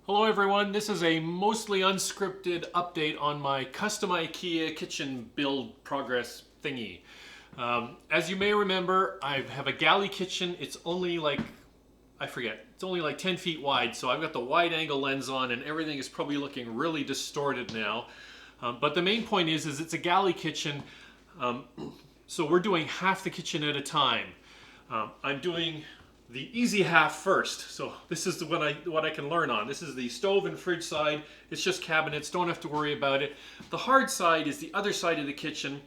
Hello everyone, this is a mostly unscripted update on my Custom Ikea Kitchen Build progress thingy. As you may remember, I have a galley kitchen. It's only like, it's only like 10 feet wide, so I've got the wide angle lens on and everything is probably looking really distorted now. But the main point is it's a galley kitchen, so we're doing half the kitchen at a time. I'm doing the easy half first. So this is what I can learn on. This is the stove and fridge side. It's just cabinets, don't have to worry about it. The hard side is the other side of the kitchen.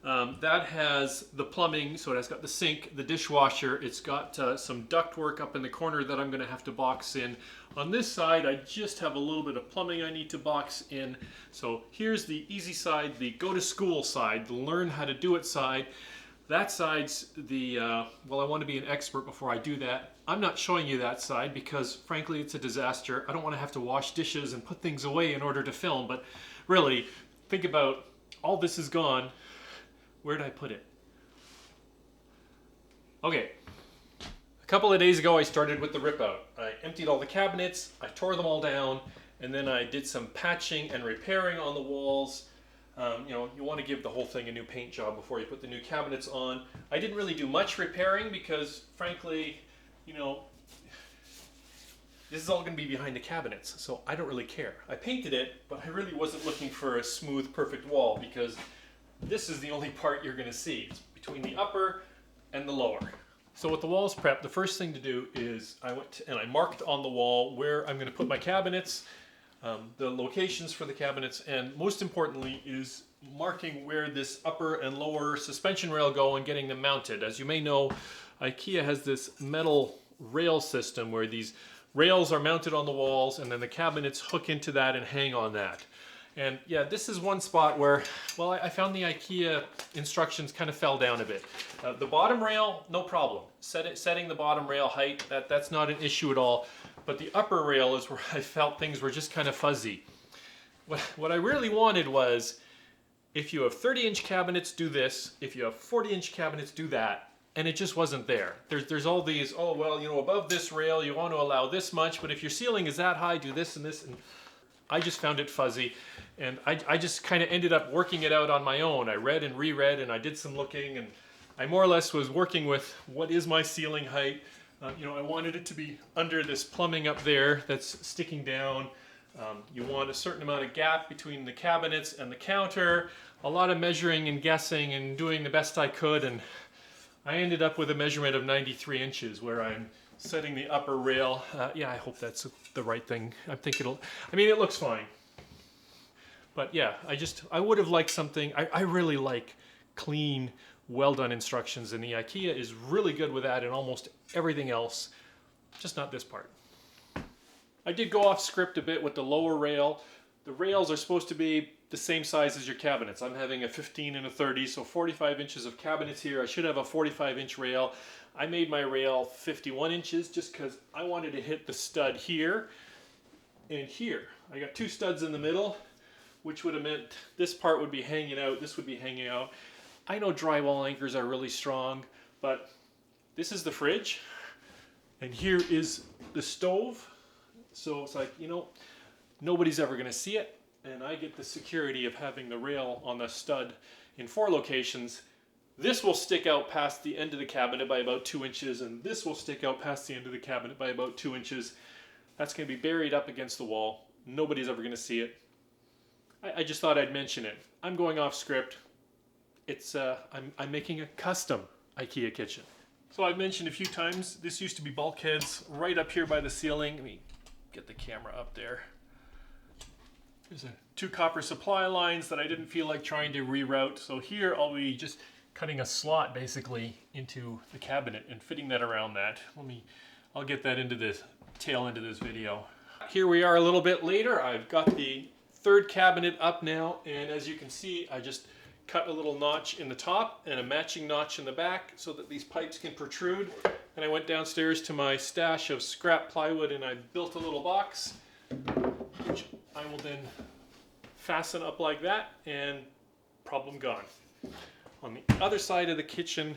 That has the plumbing, so it has got the sink, the dishwasher. It's got some ductwork up in the corner that I'm gonna have to box in. On this side, I just have a little bit of plumbing I need to box in. So here's the easy side, the go to school side, the learn how to do it side. That side's the, well, I want to be an expert before I do that. I'm not showing you that side because, frankly, it's a disaster. I don't want to have to wash dishes and put things away in order to film, but really, think about all this is gone. Where did I put it? Okay. A couple of days ago, I started with the rip out. I emptied all the cabinets, I tore them all down, and then I did some patching and repairing on the walls. You want to give the whole thing a new paint job before you put the new cabinets on. I didn't really do much repairing because, frankly, this is all going to be behind the cabinets, so I don't really care. I painted it, but I really wasn't looking for a smooth, perfect wall because this is the only part you're going to see. It's between the upper and the lower. So with the walls prepped, the first thing to do is I went and I marked on the wall where I'm going to put my cabinets. The locations for the cabinets, and most importantly is marking where this upper and lower suspension rail go and getting them mounted. As you may know, IKEA has this metal rail system where these rails are mounted on the walls and then the cabinets hook into that and hang on that. And yeah, this is one spot where, well, I found the IKEA instructions kind of fell down a bit. The bottom rail, no problem. Setting the bottom rail height, that's not an issue at all. But the upper rail is where I felt things were just kind of fuzzy. What I really wanted was, if you have 30-inch cabinets, do this. If you have 40-inch cabinets, do that. And it just wasn't there. There's all these, oh, well, above this rail, you want to allow this much, but if your ceiling is that high, do this and this. And I just found it fuzzy. And I just kind of ended up working it out on my own. I read and reread, and I did some looking, and I more or less was working with what is my ceiling height. I wanted it to be under this plumbing up there that's sticking down. You want a certain amount of gap between the cabinets and the counter. A lot of measuring and guessing and doing the best I could, and I ended up with a measurement of 93 inches where I'm setting the upper rail. Yeah, I hope that's the right thing. I think it looks fine. But yeah, I would have liked something. I really like clean, well done instructions, and the IKEA is really good with that and almost everything else, just not this part. I did go off script a bit with the lower rail. The rails are supposed to be the same size as your cabinets. I'm having a 15 and a 30, so 45 inches of cabinets here. I should have a 45-inch rail. I made my rail 51 inches just because I wanted to hit the stud here and here. I got two studs in the middle, which would have meant this part would be hanging out, this would be hanging out. I know drywall anchors are really strong, but this is the fridge, and here is the stove. So it's like, nobody's ever going to see it, and I get the security of having the rail on the stud in 4 locations. This will stick out past the end of the cabinet by about 2 inches, and this will stick out past the end of the cabinet by about 2 inches. That's going to be buried up against the wall. Nobody's ever going to see it. I just thought I'd mention it. I'm going off script. I'm making a custom IKEA kitchen. So I've mentioned a few times, this used to be bulkheads right up here by the ceiling. Let me get the camera up there. There's 2 copper supply lines that I didn't feel like trying to reroute. So here I'll be just cutting a slot basically into the cabinet and fitting that around that. I'll get that into the tail end of this video. Here we are a little bit later. I've got the 3rd cabinet up now, and as you can see, I just cut a little notch in the top and a matching notch in the back so that these pipes can protrude. And I went downstairs to my stash of scrap plywood and I built a little box, which I will then fasten up like that, and problem gone. On the other side of the kitchen,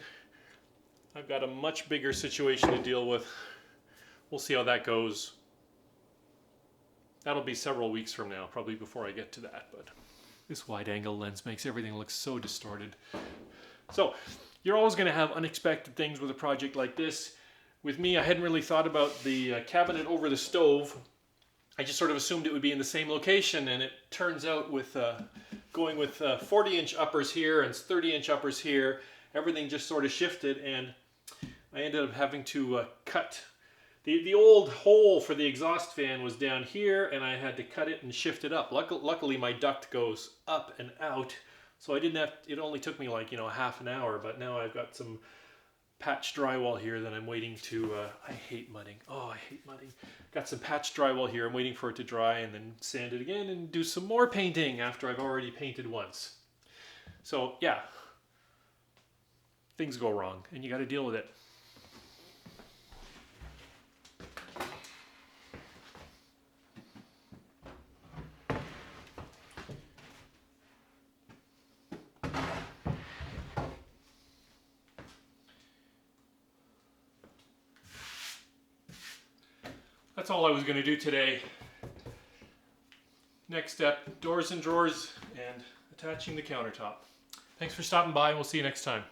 I've got a much bigger situation to deal with. We'll see how that goes. that'll be several weeks from now, probably before I get to that. But this wide angle lens makes everything look so distorted. So you're always going to have unexpected things with a project like this. With me, I hadn't really thought about the cabinet over the stove. I just sort of assumed it would be in the same location, and it turns out with going with 40-inch uppers here and 30-inch uppers here, everything just sort of shifted, and I ended up having to cut. The old hole for the exhaust fan was down here, and I had to cut it and shift it up. Luckily, my duct goes up and out, so I didn't have. It only took me like half an hour, but now I've got some patch drywall here that I'm waiting to, I hate mudding. Oh, I hate mudding. Got some patch drywall here. I'm waiting for it to dry and then sand it again and do some more painting after I've already painted once. So yeah, things go wrong and you got to deal with it. That's all I was going to do today. Next step, doors and drawers and attaching the countertop. Thanks for stopping by, and we'll see you next time.